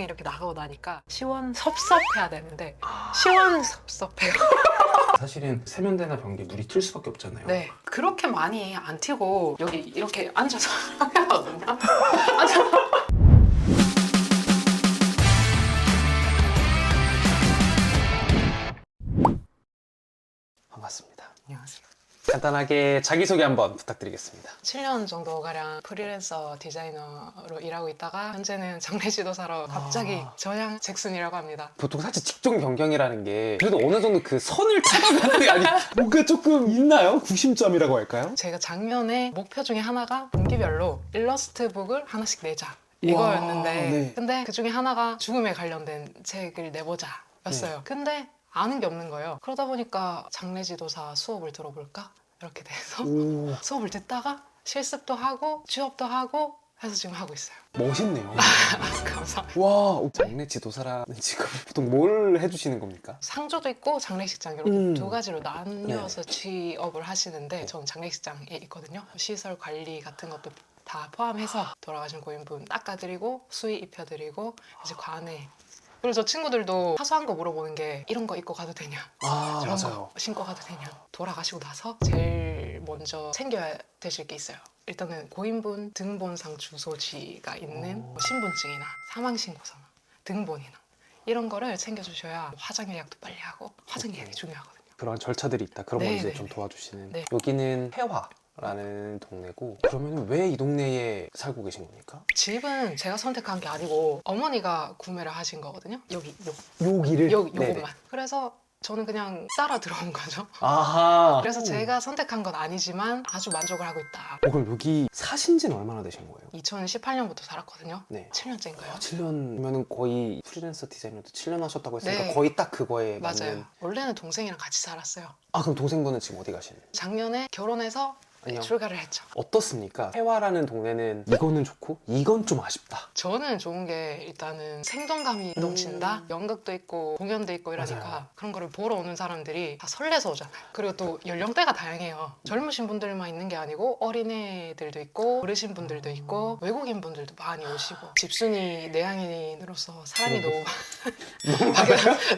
이렇게 나가고 나니까 시원섭섭해야 되는데 시원섭섭해요. 사실은 세면대나 변기에 물이 튈 수밖에 없잖아요. 네, 그렇게 많이 안 튀고 여기 이렇게 앉아서 하거든요. 앉아. 반갑습니다. 안녕하세요. 간단하게 자기소개 한번 부탁드리겠습니다. 7년 정도 가량 프리랜서 디자이너로 일하고 있다가 현재는 장례 지도사로 갑자기 전향 잭슨이라고 합니다. 보통 사실 직종 변경이라는 게 그래도 어느 정도 그 선을 찾아가는 게 아니 뭔가 조금 있나요? 구심점이라고 할까요? 제가 작년에 목표 중에 하나가 분기별로 일러스트북을 하나씩 내자 이거였는데 네. 근데 그 중에 하나가 죽음에 관련된 책을 내보자 였어요. 근데 아는 게 없는 거예요. 그러다 보니까 장례지도사 수업을 들어볼까? 이렇게 돼서 오, 수업을 듣다가 실습도 하고 취업도 하고 해서 지금 하고 있어요. 멋있네요. 감사합니다. 와, 장례 지도사라는 직업을 보통 뭘 해주시는 겁니까? 상조도 있고 장례식장 이렇게 두 가지로 네. 나뉘어서 취업을 하시는데 저는 장례식장에 있거든요. 시설 관리 같은 것도 다 포함해서 돌아가신 고인분 닦아드리고 수의 입혀드리고 이제 관에 그리고 저 친구들도 사소한 거 물어보는 게 이런 거 입고 가도 되냐 아, 저런 맞아요. 거 신고 가도 되냐. 돌아가시고 나서 제일 먼저 챙겨야 되실 게 있어요. 일단은 고인분 등본상 주소지가 있는 뭐 신분증이나 사망신고서나 등본이나 이런 거를 챙겨주셔야 화장 예약도 빨리 하고 화장 예약이 중요하거든요. 그런 절차들이 있다. 그런 걸 네, 이제 네, 좀 네. 도와주시는. 네. 여기는 해화라는 동네고 그러면 왜 이 동네에 살고 계신 겁니까? 집은 제가 선택한 게 아니고 어머니가 구매를 하신 거거든요. 여기 여기를? 요것만. 그래서 저는 그냥 따라 들어온 거죠. 아하. 그래서 제가 선택한 건 아니지만 아주 만족을 하고 있다. 그럼 여기 사신 지는 얼마나 되신 거예요? 2018년부터 살았거든요. 네. 7년째인가요? 7년이면 거의 프리랜서 디자이너도 7년 하셨다고 했으니까 네. 거의 딱 그거에 맞아요. 맞는. 원래는 동생이랑 같이 살았어요. 아, 그럼 동생분은 지금 어디 가시는? 작년에 결혼해서 안녕. 출가를 했죠. 어떻습니까? 해화라는 동네는 이거는 좋고 이건 좀 아쉽다. 저는 좋은 게 일단은 생동감이 넘친다. 연극도 있고 공연도 있고 이러니까 맞아요. 그런 거를 보러 오는 사람들이 다 설레서 오잖아요. 그리고 또 연령대가 다양해요. 젊으신 분들만 있는 게 아니고 어린애들도 있고 어르신 분들도 있고 외국인 분들도 많이 오시고 집순이 내향인으로서 사람이 너무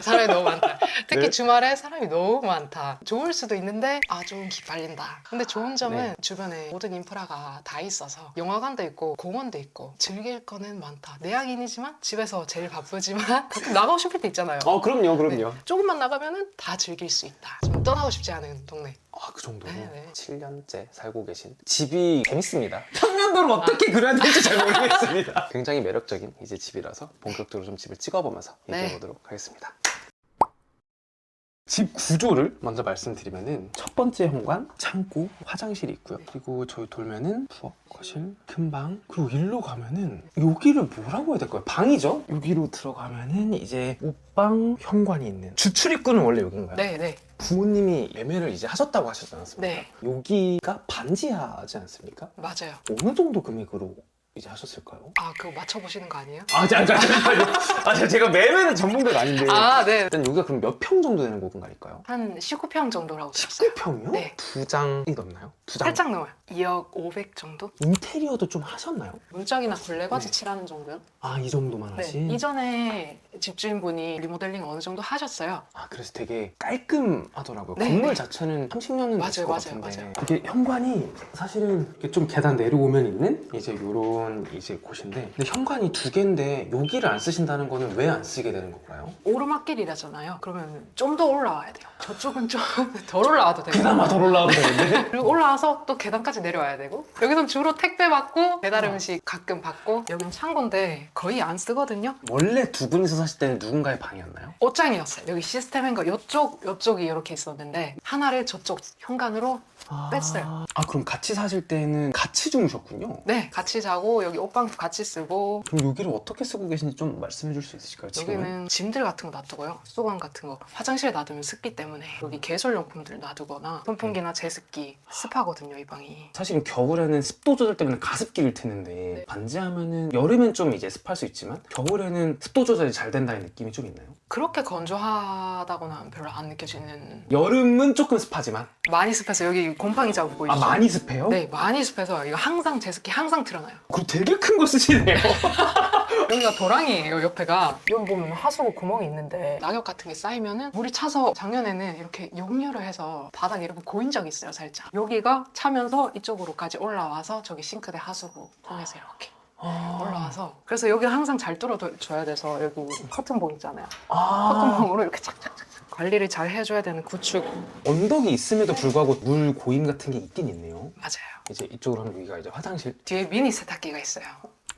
사람이 너무 많다. 특히 네. 주말에 사람이 너무 많다. 좋을 수도 있는데 아 좀 기빨린다. 근데 좋은 점은 네. 주변에 모든 인프라가 다 있어서 영화관도 있고 공원도 있고 즐길 거는 많다. 내향인이지만 집에서 제일 바쁘지만 가끔 나가고 싶을 때 있잖아요. 그럼요, 네. 조금만 나가면은 다 즐길 수 있다. 좀 떠나고 싶지 않은 동네. 아, 그 정도로 네. 7년째 살고 계신 집이 재밌습니다. 평면도를 어떻게 그려야 될지 잘 모르겠습니다. 굉장히 매력적인 이제 집이라서 본격적으로 좀 집을 찍어보면서 네. 얘기해보도록 하겠습니다. 집 구조를 먼저 말씀드리면은 첫 번째 현관, 창고, 화장실이 있고요. 그리고 저희 돌면은 부엌, 거실, 큰 방, 그리고 일로 가면은 여기를 뭐라고 해야 될까요? 방이죠? 여기로 들어가면은 이제 옷방, 현관이 있는 주출입구는 원래 여긴가요? 네. 부모님이 매매를 이제 하셨다고 하셨지 않습니까? 네. 여기가 반지하지 않습니까? 맞아요. 어느 정도 금액으로 이제 하셨을까요? 아 그거 맞춰보시는 거 아니에요? 제가 매매는 전문가가 아닌데 아 네. 일단 여기가 그럼 몇 평 정도 되는 공간일까요? 한 19평 정도라고 들었어요. 19평이요? 네. 두 장이 넘나요? 두 장? 살짝 넘어요. 2억 500 정도? 인테리어도 좀 하셨나요? 문짝이나 걸레바지 네. 칠하는 정도요? 아, 이 정도만 네. 하신? 이전에 집주인분이 리모델링 어느 정도 하셨어요. 아, 그래서 되게 깔끔하더라고요. 네, 건물 네. 자체는 30년은 됐을 것 맞아요. 같은데 이게 현관이 사실은 이렇게 좀 계단 내려오면 있는 이제 요런 이제 곳인데 근데 현관이 두 개인데 여기를 안 쓰신다는 거는 왜 안 쓰게 되는 건가요? 오르막길이라잖아요. 그러면 좀 더 올라와야 돼요. 저쪽은 좀 덜 올라와도 되고 그나마 덜 올라와도 되는데 그리고 올라와서 또 계단까지 내려와야 되고 여기선 주로 택배 받고 배달 음식 가끔 받고 여기는 창고인데 거의 안 쓰거든요. 원래 두 분이서 사실 때는 누군가의 방이었나요? 옷장이었어요. 여기 시스템 행거 요쪽이 이렇게 있었는데 하나를 저쪽 현관으로 뺐어요. 아, 그럼 같이 사실 때는 같이 주무셨군요? 네, 같이 자고 여기 옷방도 같이 쓰고 그럼 여기를 어떻게 쓰고 계신지 좀 말씀해 줄 수 있으실까요? 지금은? 여기는 짐들 같은 거 놔두고요. 수건 같은 거 화장실에 놔두면 습기 때문에 여기 개솔용품들 놔두거나 선풍기나 제습기 습하거든요 이 방이. 사실은 겨울에는 습도 조절 때문에 가습기를 트는데 네. 반지하면은 여름엔 좀 이제 습할 수 있지만 겨울에는 습도 조절이 잘 된다는 느낌이 좀 있나요? 그렇게 건조하다고는 별로 안 느껴지는. 여름은 조금 습하지만 많이 습해서 여기 곰팡이 자국 보이시죠? 아, 많이 습해요? 네, 많이 습해서 이거 항상 제습기 항상 틀어놔요. 그거 되게 큰 거 쓰시네요. 여기가 도랑이에요. 옆에가 여기 보면 하수구 구멍이 있는데 낙엽 같은 게 쌓이면은 물이 차서 작년에는 이렇게 역류를 해서 바닥에 이렇게 고인 적이 있어요. 살짝 여기가 차면서 이쪽으로까지 올라와서 저기 싱크대 하수구 통해서 이렇게 올라와서 그래서 여기 항상 잘 뚫어줘야 돼서 여기 커튼봉 있잖아요. 커튼봉으로 이렇게 착착착 관리를 잘 해줘야 되는 구축. 언덕이 있음에도 불구하고 물 고임 같은 게 있긴 있네요. 맞아요. 이제 이쪽으로 하면 여기가 이제 화장실. 뒤에 미니 세탁기가 있어요.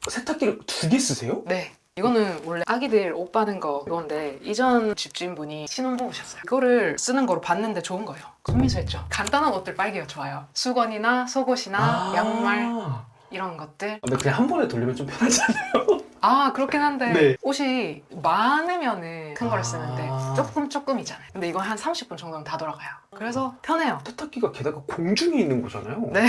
세탁기를 2개 쓰세요? 네. 이거는 원래 아기들 옷 빠는 거 이건데 이전 집주인분이 신혼부 오셨어요. 이거를 쓰는 거로 봤는데 좋은 거예요. 손민수했죠. 간단한 옷들 빨기가 좋아요. 수건이나 속옷이나 양말 이런 것들. 근데 그냥 한 번에 돌리면 좀 편하잖아요. 아 그렇긴 한데 네. 옷이 많으면은 큰 거를 쓰는데 조금이잖아요. 근데 이건 한 30분 정도면 다 돌아가요. 그래서 편해요. 세탁기가 게다가 공중에 있는 거잖아요. 네.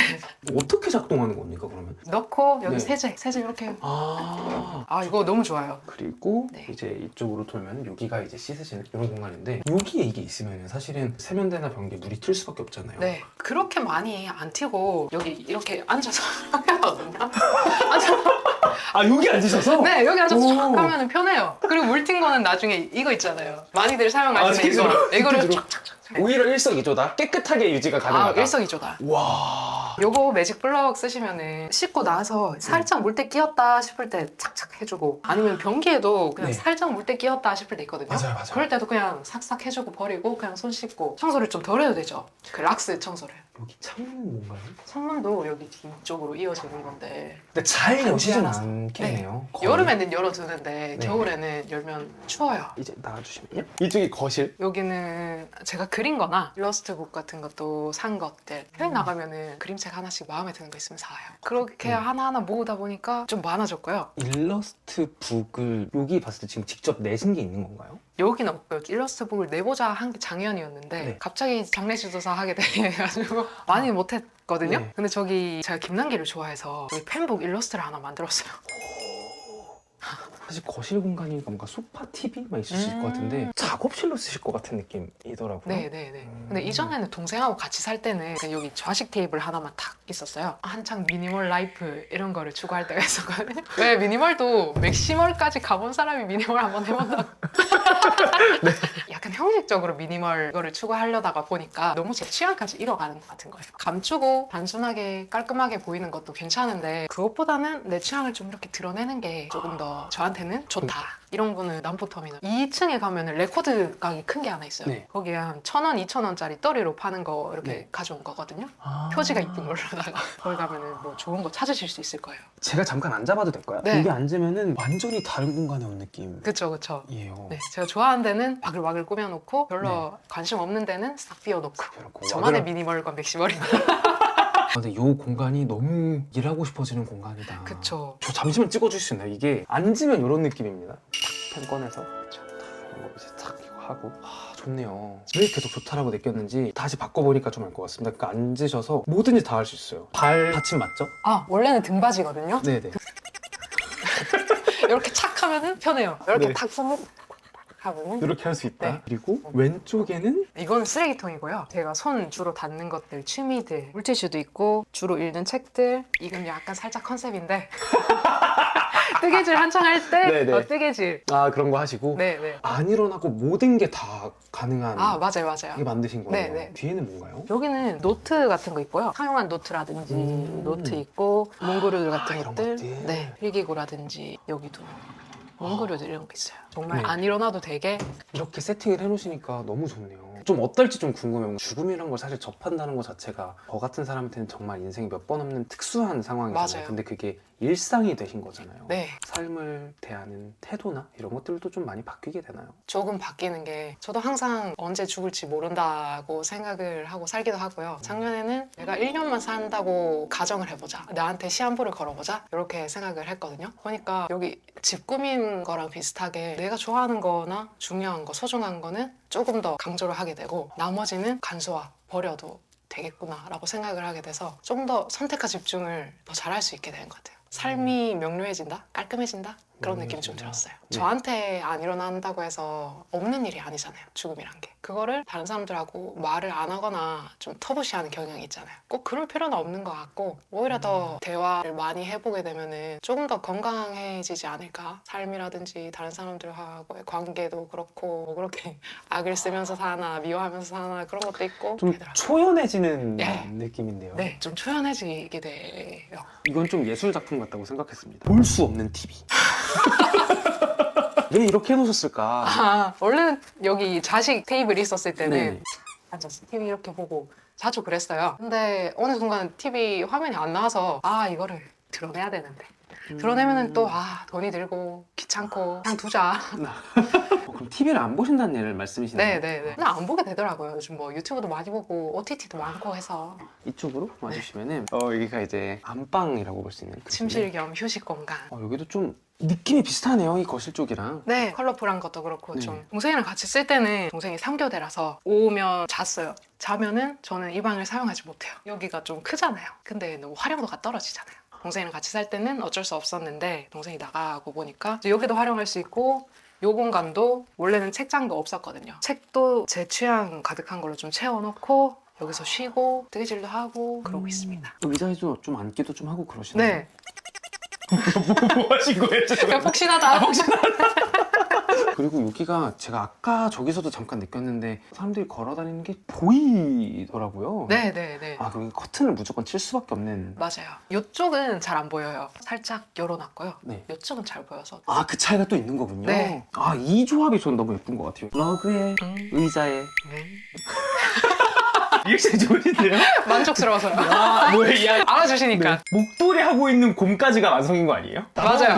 어떻게 작동하는 겁니까 그러면? 넣고 여기 네. 세제 이렇게. 아 이거 너무 좋아요. 그리고 네. 이제 이쪽으로 돌면 여기가 이제 씻으시는 이런 공간인데 여기에 이게 있으면 사실은 세면대나 변기에 물이 튈 수밖에 없잖아요. 네. 그렇게 많이 안 튀고 여기 이렇게 앉아서 하거든요. 앉아서 여기 앉으셔서? 네, 여기 앉아서 오. 쫙 하면 편해요. 그리고 물 튄 거는 나중에 이거 있잖아요. 많이들 사용하시는 스케줄로? 이거를 스케줄로? 쫙쫙쫙. 오히려 일석이조다. 깨끗하게 유지가 가능하다. 일석이조다. 와. 요거 매직 블럭 쓰시면은 씻고 나서 살짝 물때 끼었다 싶을 때 착착 해주고 아니면 변기에도 그냥 네. 살짝 물때 끼었다 싶을 때 있거든요. 맞아요. 그럴 때도 그냥 싹싹 해주고 버리고 그냥 손 씻고 청소를 좀 덜 해도 되죠. 그 락스 청소를. 여기 창문은 뭔가요? 창문도 여기 뒤쪽으로 이어지는 건데 근데 잘 단지 여시진 하나서. 않겠네요. 거의. 여름에는 열어두는데 네. 겨울에는 열면 추워요. 이제 나와주시면요. 이쪽이 거실. 여기는 제가 그린 거나 일러스트북 같은 것도 산 것들 해외 나가면은 그림책 하나씩 마음에 드는 거 있으면 사와요. 그렇게 하나하나 모으다 보니까 좀 많아졌고요. 일러스트 북을 여기 봤을 때 지금 직접 내신 게 있는 건가요? 여기는 없고요. 일러스트북을 내보자 한 게 작년이었는데 네. 갑자기 장례식조사 하게 돼가지고 많이 못했거든요. 네. 근데 저기 제가 김남기를 좋아해서 여기 팬북 일러스트를 하나 만들었어요. 사실 거실 공간이니까 뭔가 소파, TV만 있을 수 있을 것 같은데 작업실로 쓰실 것 같은 느낌이더라고요. 네네네. 근데 이전에는 동생하고 같이 살 때는 그냥 여기 좌식 테이블 하나만 탁 있었어요. 한창 미니멀 라이프 이런 거를 추구할 때가 있었거든요. 왜 미니멀도 맥시멀까지 가본 사람이 미니멀 한번 해본다고. 네. 약간 형식적으로 미니멀 거를 추구하려다가 보니까 너무 제 취향까지 잃어가는 것 같은 거예요. 감추고 단순하게 깔끔하게 보이는 것도 괜찮은데 그것보다는 내 취향을 좀 이렇게 드러내는 게 조금 더 저한테는 좋다. 이런 거는 남포터미널 2층에 가면은 레코드 가게 큰 게 하나 있어요. 네. 거기에 한 1,000원, 2,000원짜리 떠리로 파는 거 이렇게 네. 가져온 거거든요. 아. 표지가 이쁜 걸로다가 거기 가면은 뭐 좋은 거 찾으실 수 있을 거예요. 제가 잠깐 앉아봐도 될까요? 네. 여기 앉으면은 완전히 다른 공간에 온 느낌이에요. 그쵸. 네, 제가 좋아하는 데는 바글바글 꾸며놓고 별로 관심 없는 데는 싹 비워놓고 그렇고. 저만의 미니멀과 맥시멀이. 근데 이 공간이 너무 일하고 싶어지는 공간이다. 그쵸. 저 잠시만 찍어줄 수 있나요? 이게 앉으면 이런 느낌입니다. 펜 꺼내서 이거 이제 탁 이거 하고 좋네요. 왜 계속 좋다라고 느꼈는지 다시 바꿔보니까 좀 알 것 같습니다. 그러니까 앉으셔서 뭐든지 다 할 수 있어요. 발 받침 맞죠? 원래는 등받이거든요. 네네. 이렇게 착 하면은 편해요. 이렇게 네. 탁 손을 하면은 이렇게 할 수 있다. 네. 그리고 왼쪽에는 이거는 쓰레기통이고요. 제가 손 주로 닿는 것들, 취미들, 물티슈도 있고 주로 읽는 책들. 이건 약간 살짝 컨셉인데 뜨개질 한창 할 때 네네. 뜨개질. 그런 거 하시고 네네. 안 일어나고 모든 게 다 가능한 맞아요. 이게 만드신 거예요. 네네. 뒤에는 뭔가요? 여기는 노트 같은 거 있고요. 사용한 노트라든지 노트 있고 몽구류들 같은 이런 것들. 것들. 네. 필기구라든지 여기도 몽구류들 이런 거 있어요. 정말 네. 안 일어나도 되게. 이렇게 세팅을 해놓으시니까 너무 좋네요. 좀 어떨지 좀 궁금해요. 죽음이란 걸 사실 접한다는 것 자체가 저 같은 사람한테는 정말 인생이 몇 번 없는 특수한 상황이잖아요. 맞아요. 근데 그게 일상이 되신 거잖아요. 네. 삶을 대하는 태도나 이런 것들도 좀 많이 바뀌게 되나요? 조금 바뀌는 게 저도 항상 언제 죽을지 모른다고 생각을 하고 살기도 하고요. 작년에는 내가 1년만 산다고 가정을 해보자. 나한테 시한부를 걸어보자. 이렇게 생각을 했거든요. 보니까 여기 집 꾸민 거랑 비슷하게 내가 좋아하는 거나 중요한 거, 소중한 거는 조금 더 강조를 하게 되고 나머지는 간소화, 버려도 되겠구나 라고 생각을 하게 돼서 좀 더 선택과 집중을 더 잘할 수 있게 된 것 같아요. 삶이 명료해진다? 깔끔해진다? 그런 느낌이 좀 들었어요. 저한테 안 일어난다고 해서 없는 일이 아니잖아요. 죽음이란 게. 그거를 다른 사람들하고 말을 안 하거나 좀 터부시하는 경향이 있잖아요. 꼭 그럴 필요는 없는 것 같고 오히려 더 대화를 많이 해보게 되면은 조금 더 건강해지지 않을까? 삶이라든지 다른 사람들하고의 관계도 그렇고 뭐 그렇게 악을 쓰면서 사나 미워하면서 사나 그런 것도 있고 좀 그러더라고요. 초연해지는 네. 느낌인데요. 네, 좀 초연해지게 돼요. 이건 좀 예술 작품 같다고 생각했습니다. 볼 수 없는 TV. 왜 이렇게 해놓으셨을까? 아, 원래는 여기 자식 테이블이 있었을 때는 네. 앉아서 TV 이렇게 보고 자주 그랬어요. 근데 어느 순간 TV 화면이 안 나와서 아 이거를 드러내야 되는데 드러내면은 또 돈이 들고 귀찮고 그냥 두자. 그럼 TV를 안 보신다는 얘를 말씀이시나요? 네네네. 근데 안 보게 되더라고요. 요즘 뭐 유튜브도 많이 보고 OTT도 많고 해서 이쪽으로 와주시면은 여기가 이제 안방이라고 볼 수 있는 침실 겸 휴식 공간. 여기도 좀 느낌이 비슷하네요. 이 거실 쪽이랑. 네, 컬러풀한 것도 그렇고 네. 좀 동생이랑 같이 쓸 때는 동생이 3교대라서 오면 잤어요. 자면은 저는 이 방을 사용하지 못해요. 여기가 좀 크잖아요. 근데 너무 활용도가 떨어지잖아요. 동생이랑 같이 살 때는 어쩔 수 없었는데 동생이 나가고 보니까 이제 여기도 활용할 수 있고 요 공간도 원래는 책장도 없었거든요. 책도 제 취향 가득한 걸로 좀 채워놓고 여기서 쉬고 뜨개질도 하고 그러고 있습니다. 의자에도 좀 앉기도 좀 하고 그러시나요? 네. 뭐 하신 거예요? 그냥 폭신하다. 그리고 여기가 제가 아까 저기서도 잠깐 느꼈는데 사람들이 걸어 다니는 게 보이더라고요. 네네네. 그럼 커튼을 무조건 칠 수밖에 없는. 맞아요. 이쪽은 잘 안 보여요. 살짝 열어놨고요. 네. 이쪽은 잘 보여서. 그 차이가 또 있는 거군요. 네. 이 조합이 전 너무 예쁜 것 같아요. 러그에 의자에. 네. 리액션이 좋으신데요? 만족스러워서요. 뭐야? 알아주시니까. 목도리 하고 있는 곰까지가 완성인 거 아니에요? 맞아요.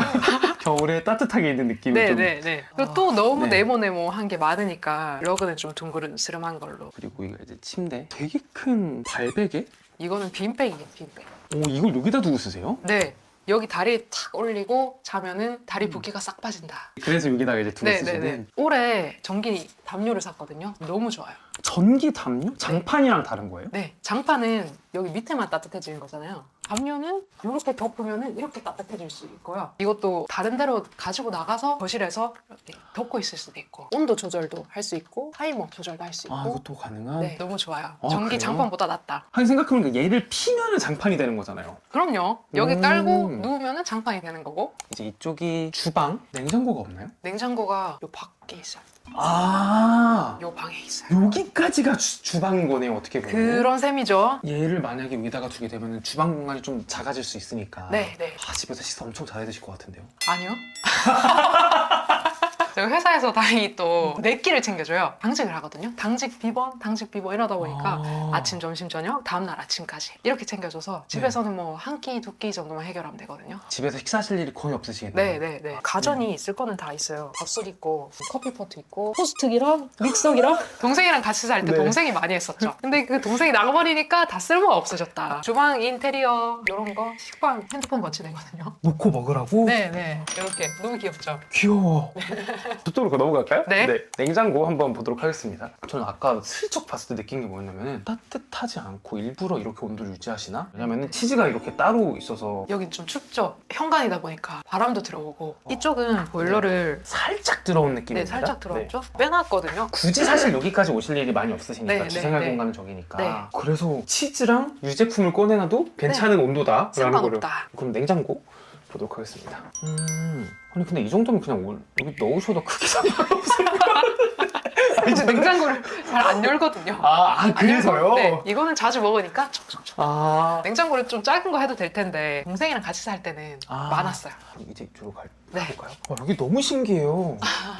겨울에 따뜻하게 있는 느낌이 좀. 네네네. 그리고 또 너무 네. 네모네모한 게 많으니까 러그는 좀 둥그름스름한 걸로. 그리고 이거 이제 침대. 되게 큰 발베개? 이거는 빈백이에요, 빈백. 이걸 여기다 두고 쓰세요? 네. 여기 다리 탁 올리고 자면은 다리 붓기가 싹 빠진다. 그래서 여기다가 이제 두고 쓰시는. 네네네. 올해 전기 담요를 샀거든요. 너무 좋아요. 전기 담요? 장판이랑 다른 거예요? 네. 장판은 여기 밑에만 따뜻해지는 거잖아요. 담요는 이렇게 덮으면 이렇게 따뜻해질 수 있고요. 이것도 다른 데로 가지고 나가서 거실에서 이렇게 덮고 있을 수도 있고 온도 조절도 할 수 있고 타이머 조절도 할 수 있고 이것도 가능한? 네, 너무 좋아요. 아, 전기 그래요? 장판보다 낫다. 아니 생각해보니까 얘를 피면은 장판이 되는 거잖아요. 그럼요. 여기 깔고 누우면 장판이 되는 거고 이제 이쪽이 주방. 냉장고가 없나요? 냉장고가 요 밖에 있어요. 요 방에 있어요. 여기까지가 주방인 거네요. 어떻게 보면. 그런 셈이죠. 얘를 만약에 여기다가 두게 되면 주방 공간이 좀 작아질 수 있으니까. 네, 네. 집에서 식사 엄청 잘해 드실 것 같은데요. 아니요. 제가 회사에서 다행히 또 네 끼를 챙겨줘요. 당직을 하거든요. 당직 비번, 당직 비번 이러다 보니까 아침, 점심, 저녁, 다음날 아침까지 이렇게 챙겨줘서 집에서는 뭐 한 끼, 두 끼 정도만 해결하면 되거든요. 집에서 식사하실 일이 거의 없으시겠네요. 네네네. 가전이 있을 거는 다 있어요. 밥솥 있고, 커피포트 있고, 토스트기랑 믹서기랑. 동생이랑 같이 살 때 네. 동생이 많이 했었죠. 근데 그 동생이 나가버리니까 다 쓸모가 없어졌다. 주방 인테리어 이런 거, 식빵, 핸드폰 거치대거든요. 놓고 먹으라고? 네네. 이렇게 너무 귀엽죠. 귀여워. 저쪽으로 넘어갈까요? 네. 냉장고 한번 보도록 하겠습니다. 저는 아까 슬쩍 봤을 때 느낀 게 뭐였냐면 따뜻하지 않고 일부러 이렇게 온도를 유지하시나? 왜냐면 치즈가 이렇게 따로 있어서 여긴 좀 춥죠. 현관이다 보니까 바람도 들어오고 이쪽은 보일러를 살짝 들어온 느낌입니다. 네, 살짝 들어왔죠. 빼놨거든요. 굳이 사실 여기까지 오실 일이 많이 없으시니까 네, 주생활 네, 네. 공간은 저기니까 네. 그래서 치즈랑 유제품을 꺼내놔도 괜찮은 온도다라는 거를. 상관없다. 그럼 냉장고 보도록 하겠습니다. 아니 근데 이 정도면 그냥 여기 넣으셔도 크게 상관없어요. 근데 냉장고를 잘 안 열거든요. 안 그래서요? 네, 이거는 자주 먹으니까 촉촉촉. 아 냉장고를 좀 작은 거 해도 될 텐데 동생이랑 같이 살 때는 많았어요. 그럼 이제 이쪽으로 네. 가볼까요? 여기 너무 신기해요.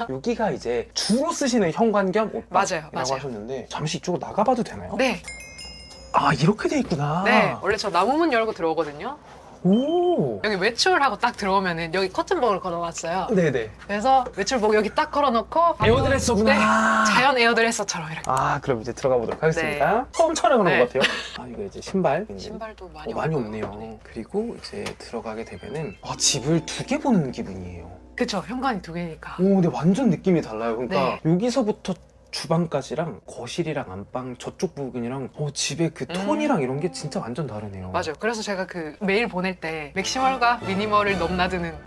여기가 이제 주로 쓰시는 현관 겸 옷방이라고 맞아요. 하셨는데 잠시 이쪽으로 나가봐도 되나요? 네, 이렇게 돼 있구나. 네. 원래 저 나무문 열고 들어오거든요. 오. 여기 외출하고 딱 들어오면은 여기 커튼복을 걸어놨어요. 네네. 그래서 외출복 여기 딱 걸어놓고 에어드레서구나. 네, 자연 에어드레서처럼 이렇게. 그럼 이제 들어가 보도록 하겠습니다. 처음 촬영하는 네. 것 같아요. 이거 이제 신발. 신발도 많이 많이 없고요. 없네요. 네. 그리고 이제 들어가게 되면은 집을 두 개 보는 기분이에요. 그쵸, 현관이 두 개니까. 근데 완전 느낌이 달라요. 그러니까 여기서부터 주방까지랑 거실이랑 안방 저쪽 부분이랑 집에 그 톤이랑 이런 게 진짜 완전 다르네요. 맞아요. 그래서 제가 그 메일 보낼 때 맥시멀과 미니멀을 넘나드는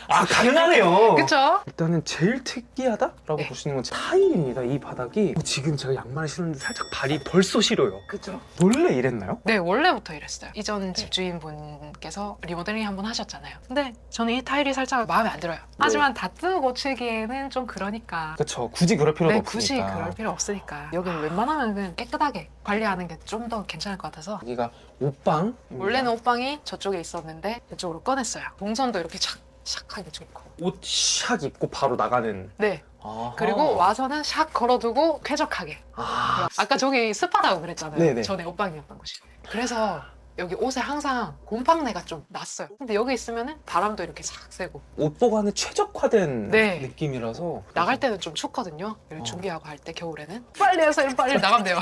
아, 가능하네요. 그쵸? 일단은 제일 특이하다라고 네. 보시는 건 타일입니다. 이 바닥이 지금 제가 양말을 신었는데 살짝 발이 벌써 시려요. 그쵸? 원래 이랬나요? 네, 원래부터 이랬어요. 이전 집주인분께서 리모델링 한번 하셨잖아요. 근데 저는 이 타일이 살짝 마음에 안 들어요. 하지만 다트 고치기에는 좀 그러니까. 그쵸. 굳이 그럴 필요도 네, 없으니까. 굳이 그럴 필요 없으니까. 여기는 웬만하면 그냥 깨끗하게 관리하는 게 좀 더 괜찮을 것 같아서. 여기가 옷방. 원래는 옷방이 저쪽에 있었는데 이쪽으로 꺼냈어요. 동선도 이렇게 샥샥하게 좋고. 옷 샥 입고 바로 나가는. 네. 아하. 그리고 와서는 샥 걸어두고 쾌적하게. 아, 아까 저기 습하다고 그랬잖아요. 네네. 전에 옷방이었던 곳이. 그래서 여기 옷에 항상 곰팡내가 좀 났어요. 근데 여기 있으면은 바람도 이렇게 싹 쐬고. 옷 보관에 최적화된 네. 느낌이라서 나갈 때는 좀 춥거든요. 이렇게 어. 준비하고 할 때 겨울에는 빨리 해서 빨리 나가면 돼요.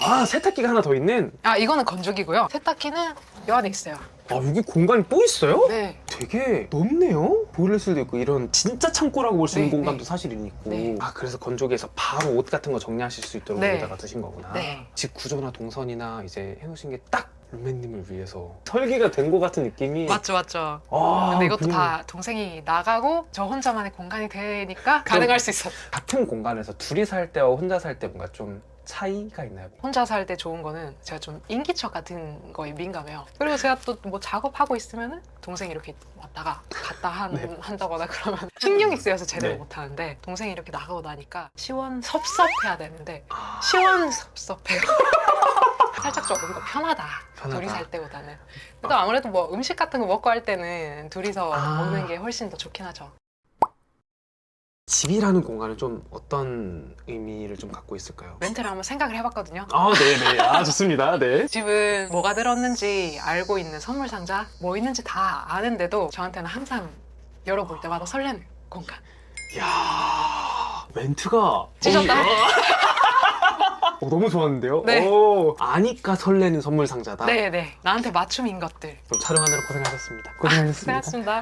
아, 세탁기가 하나 더 있는. 아, 이거는 건조기고요. 세탁기는 요 안에 있어요. 아, 여기 공간이 또 있어요? 네. 되게 넓네요. 보일러실도 있고 이런 진짜 창고라고 볼 수 있는 네, 공간도 네. 사실 있고. 네. 아, 그래서 건조기에서 바로 옷 같은 거 정리하실 수 있도록 네. 여기다가 두신 거구나. 네. 집 구조나 동선이나 이제 해놓으신 게 딱 룸메님을 위해서 설계가 된 것 같은 느낌이. 맞죠, 맞죠. 아, 근데 이것도 그냥 다 동생이 나가고 저 혼자만의 공간이 되니까 가능할 수 있었어요. 같은 공간에서 둘이 살 때와 혼자 살 때 뭔가 좀 차이가 있나요? 혼자 살 때 좋은 거는 제가 좀 인기척 같은 거에 민감해요. 그리고 제가 또 뭐 작업하고 있으면은 동생이 이렇게 왔다가 갔다 네. 한다거나 그러면 신경이 쓰여서 제대로 네. 못 하는데 동생이 이렇게 나가고 나니까 시원섭섭해야 되는데 아, 시원섭섭해요. 살짝 조금 더 편하다. 편하다. 둘이 살 때보다는. 또 아무래도 뭐 음식 같은 거 먹고 할 때는 둘이서 아. 먹는 게 훨씬 더 좋긴 하죠. 집이라는 공간은 좀 어떤 의미를 좀 갖고 있을까요? 멘트를 한번 생각을 해봤거든요. 아, 네네. 아, 좋습니다. 네. 집은 뭐가 들었는지 알고 있는 선물 상자, 뭐 있는지 다 아는데도 저한테는 항상 열어볼 때마다 설레는 공간. 이야, 멘트가 찢었다? 너무 좋았는데요? 네. 오, 아니까 설레는 선물 상자다. 네네. 나한테 맞춤인 것들. 그럼 촬영하느라 고생하셨습니다. 고생하셨습니다. 고생하셨습니다.